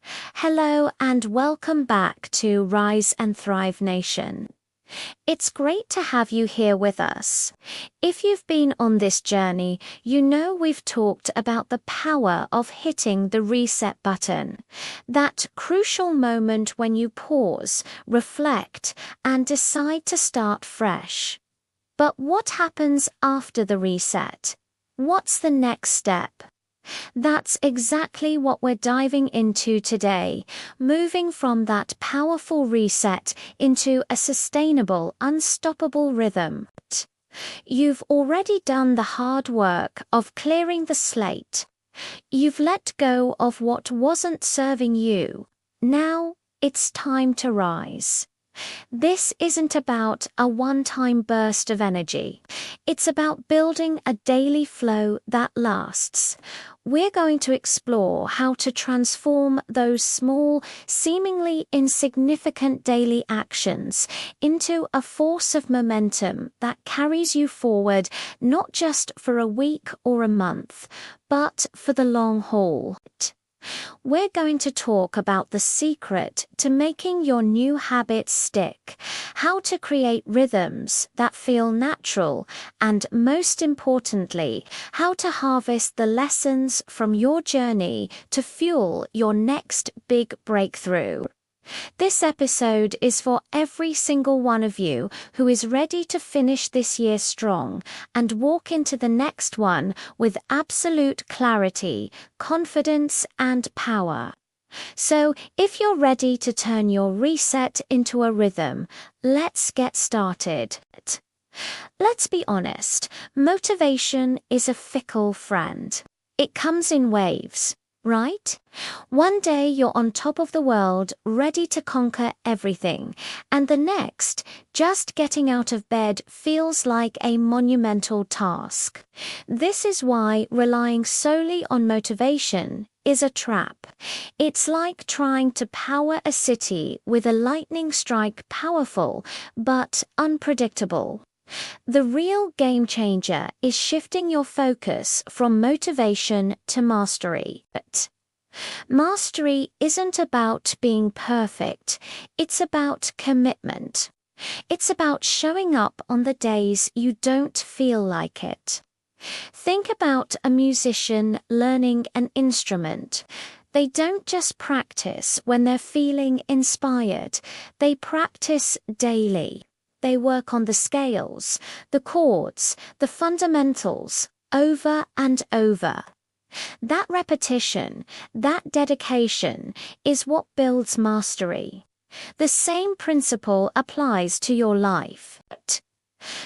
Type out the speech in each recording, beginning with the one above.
Hello and welcome back to Rise and Thrive Nation. It's great to have you here with us. If you've been on this journey, you know we've talked about the power of hitting the reset button, that crucial moment when you pause, reflect, and decide to start fresh. But what happens after the reset? What's the next step? That's exactly what we're diving into today, moving from that powerful reset into a sustainable, unstoppable rhythm. You've already done the hard work of clearing the slate. You've let go of what wasn't serving you. Now it's time to rise. This isn't about a one-time burst of energy. It's about building a daily flow that lasts. We're going to explore how to transform those small, seemingly insignificant daily actions into a force of momentum that carries you forward not just for a week or a month, but for the long haul. We're going to talk about the secret to making your new habits stick, how to create rhythms that feel natural, and most importantly, how to harvest the lessons from your journey to fuel your next big breakthrough. This episode is for every single one of you who is ready to finish this year strong and walk into the next one with absolute clarity, confidence, and power. So, if you're ready to turn your reset into a rhythm, let's get started. Let's be honest, motivation is a fickle friend. It comes in waves. Right? One day you're on top of the world, ready to conquer everything, and the next, just getting out of bed feels like a monumental task. This is why relying solely on motivation is a trap. It's like trying to power a city with a lightning strike, powerful but unpredictable. The real game changer is shifting your focus from motivation to mastery. But mastery isn't about being perfect, it's about commitment. It's about showing up on the days you don't feel like it. Think about a musician learning an instrument. They don't just practice when they're feeling inspired, they practice daily. They work on the scales, the chords, the fundamentals, over and over. That repetition, that dedication, is what builds mastery. The same principle applies to your life.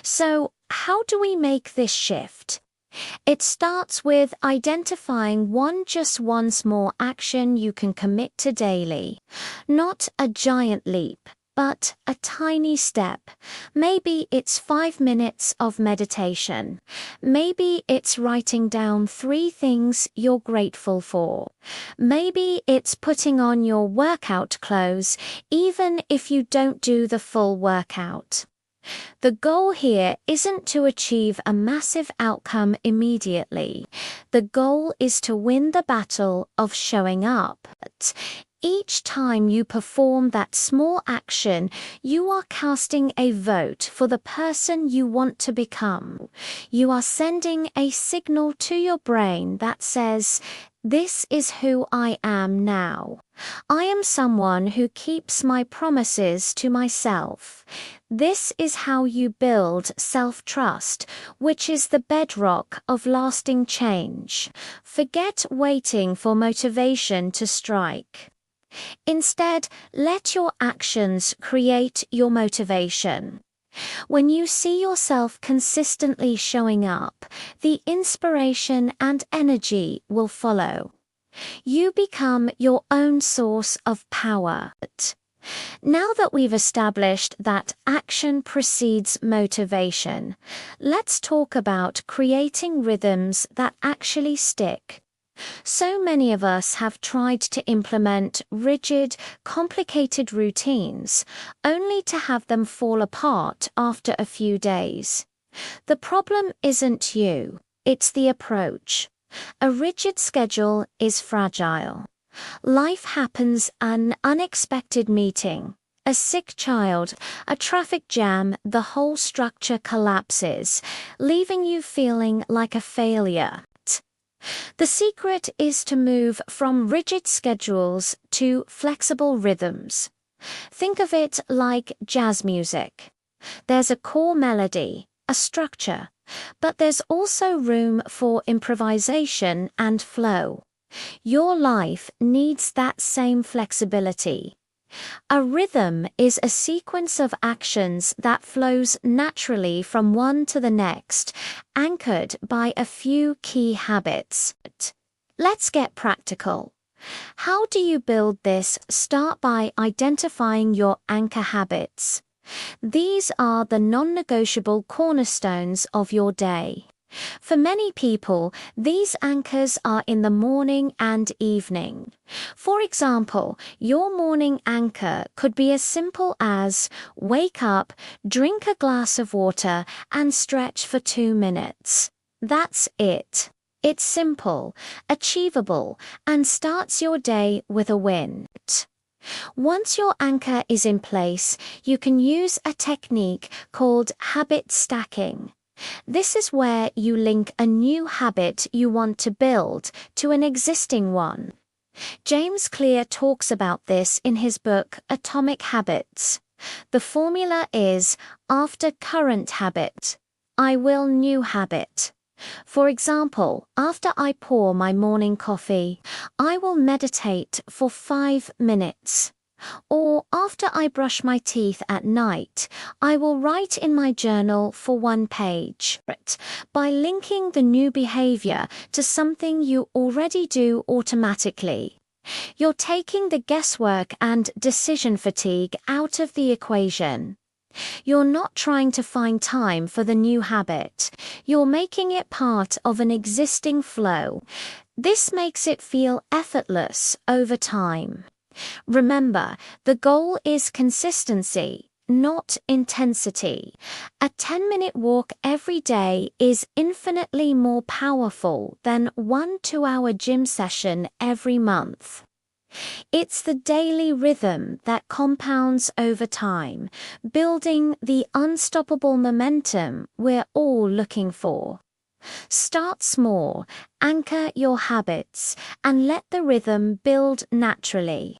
So, how do we make this shift? It starts with identifying just one small action you can commit to daily. Not a giant leap, but a tiny step. Maybe it's 5 minutes of meditation. Maybe it's writing down 3 things you're grateful for. Maybe it's putting on your workout clothes, even if you don't do the full workout. The goal here isn't to achieve a massive outcome immediately. The goal is to win the battle of showing up. Each time you perform that small action, you are casting a vote for the person you want to become. You are sending a signal to your brain that says, "This is who I am now. I am someone who keeps my promises to myself." This is how you build self-trust, which is the bedrock of lasting change. Forget waiting for motivation to strike. Instead, let your actions create your motivation. When you see yourself consistently showing up, the inspiration and energy will follow. You become your own source of power. Now that we've established that action precedes motivation, let's talk about creating rhythms that actually stick. So many of us have tried to implement rigid, complicated routines, only to have them fall apart after a few days. The problem isn't you, it's the approach. A rigid schedule is fragile. Life happens, an unexpected meeting, a sick child, a traffic jam, the whole structure collapses, leaving you feeling like a failure. The secret is to move from rigid schedules to flexible rhythms. Think of it like jazz music. There's a core melody, a structure, but there's also room for improvisation and flow. Your life needs that same flexibility. A rhythm is a sequence of actions that flows naturally from one to the next, anchored by a few key habits. Let's get practical. How do you build this? Start by identifying your anchor habits. These are the non-negotiable cornerstones of your day. For many people, these anchors are in the morning and evening. For example, your morning anchor could be as simple as wake up, drink a glass of water, and stretch for 2 minutes. That's it. It's simple, achievable, and starts your day with a win. Once your anchor is in place, you can use a technique called habit stacking. This is where you link a new habit you want to build to an existing one. James Clear talks about this in his book Atomic Habits. The formula is after current habit, I will new habit. For example, after I pour my morning coffee, I will meditate for 5 minutes. Or after I brush my teeth at night, I will write in my journal for 1 page. By linking the new behavior to something you already do automatically, you're taking the guesswork and decision fatigue out of the equation. You're not trying to find time for the new habit. You're making it part of an existing flow. This makes it feel effortless over time. Remember, the goal is consistency, not intensity. A 10-minute walk every day is infinitely more powerful than 1 2-hour gym session every month. It's the daily rhythm that compounds over time, building the unstoppable momentum we're all looking for. Start small, anchor your habits, and let the rhythm build naturally.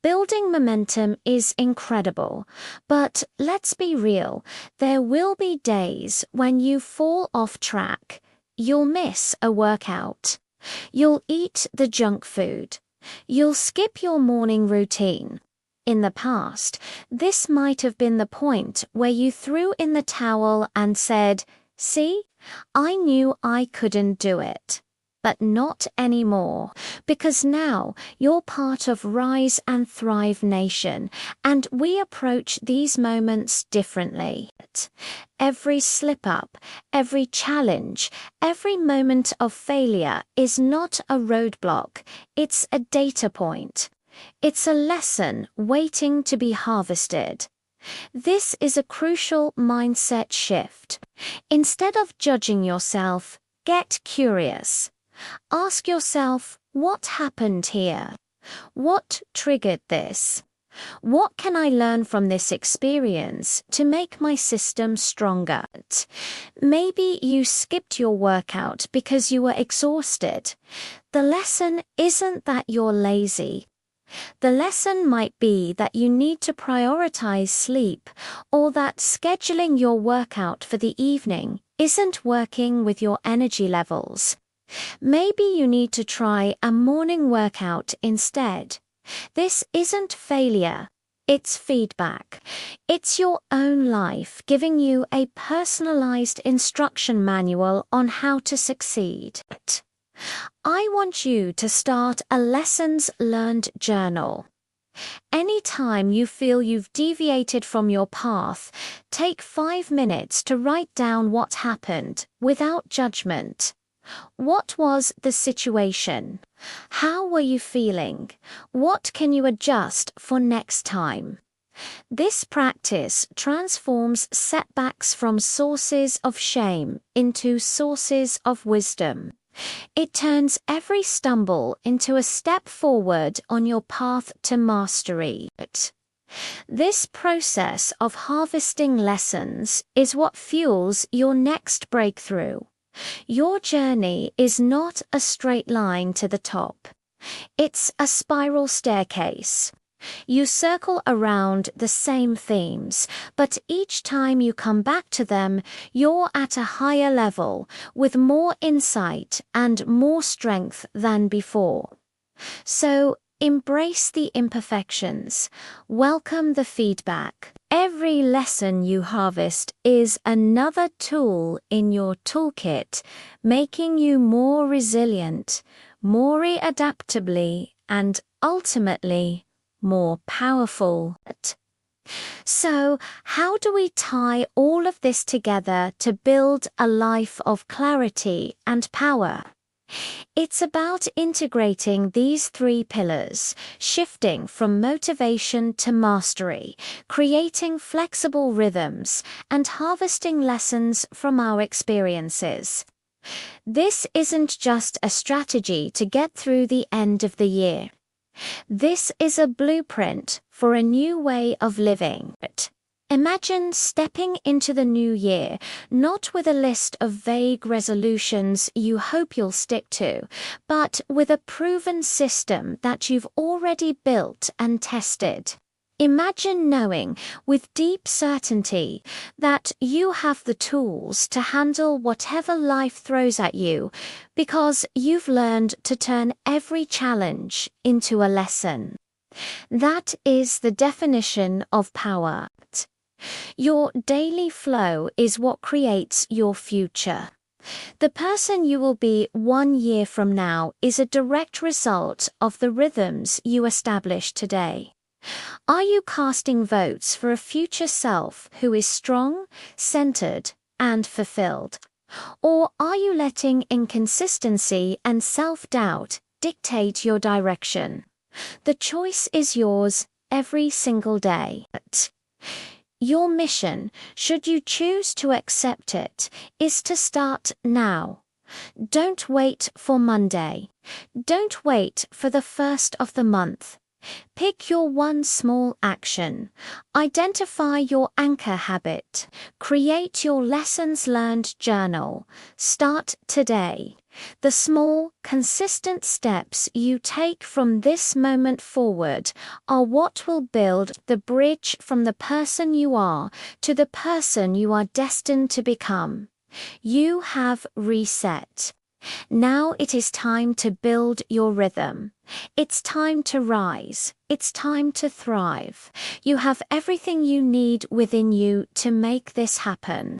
Building momentum is incredible, but let's be real, there will be days when you fall off track. You'll miss a workout. You'll eat the junk food. You'll skip your morning routine. In the past, this might have been the point where you threw in the towel and said, "See, I knew I couldn't do it." But not anymore, because now you're part of Rise and Thrive Nation, and we approach these moments differently. Every slip-up, every challenge, every moment of failure is not a roadblock, it's a data point. It's a lesson waiting to be harvested. This is a crucial mindset shift. Instead of judging yourself, get curious. Ask yourself, what happened here? What triggered this? What can I learn from this experience to make my system stronger? Maybe you skipped your workout because you were exhausted. The lesson isn't that you're lazy. The lesson might be that you need to prioritize sleep, or that scheduling your workout for the evening isn't working with your energy levels. Maybe you need to try a morning workout instead. This isn't failure, it's feedback. It's your own life giving you a personalized instruction manual on how to succeed. I want you to start a lessons learned journal. Anytime you feel you've deviated from your path, take 5 minutes to write down what happened without judgment. What was the situation? How were you feeling? What can you adjust for next time? This practice transforms setbacks from sources of shame into sources of wisdom. It turns every stumble into a step forward on your path to mastery. This process of harvesting lessons is what fuels your next breakthrough. Your journey is not a straight line to the top. It's a spiral staircase. You circle around the same themes, but each time you come back to them, you're at a higher level, with more insight and more strength than before. So, embrace the imperfections. Welcome the feedback. Every lesson you harvest is another tool in your toolkit, making you more resilient, more adaptably, and ultimately, more powerful. So, how do we tie all of this together to build a life of clarity and power? It's about integrating these three pillars, shifting from motivation to mastery, creating flexible rhythms, and harvesting lessons from our experiences. This isn't just a strategy to get through the end of the year. This is a blueprint for a new way of living. Imagine stepping into the new year, not with a list of vague resolutions you hope you'll stick to, but with a proven system that you've already built and tested. Imagine knowing with deep certainty that you have the tools to handle whatever life throws at you because you've learned to turn every challenge into a lesson. That is the definition of power. Your daily flow is what creates your future. The person you will be 1 year from now is a direct result of the rhythms you establish today. Are you casting votes for a future self who is strong, centered, and fulfilled? Or are you letting inconsistency and self-doubt dictate your direction? The choice is yours every single day. Your mission, should you choose to accept it, is to start now. Don't wait for Monday. Don't wait for the first of the month. Pick your one small action. Identify your anchor habit. Create your lessons learned journal. Start today. The small, consistent steps you take from this moment forward are what will build the bridge from the person you are to the person you are destined to become. You have reset. Now it is time to build your rhythm. It's time to rise. It's time to thrive. You have everything you need within you to make this happen.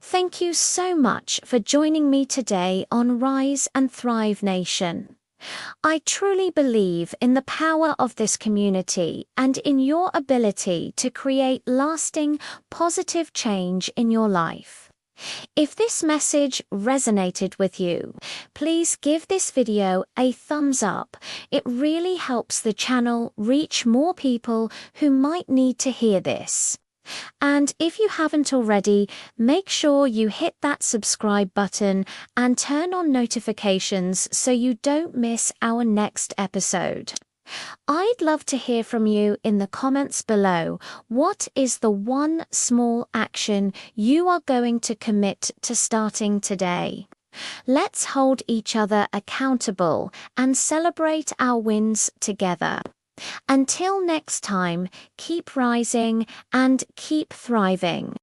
Thank you so much for joining me today on Rise and Thrive Nation. I truly believe in the power of this community and in your ability to create lasting, positive change in your life. If this message resonated with you, please give this video a thumbs up. It really helps the channel reach more people who might need to hear this. And if you haven't already, make sure you hit that subscribe button and turn on notifications so you don't miss our next episode. I'd love to hear from you in the comments below. What is the one small action you are going to commit to starting today? Let's hold each other accountable and celebrate our wins together. Until next time, keep rising and keep thriving.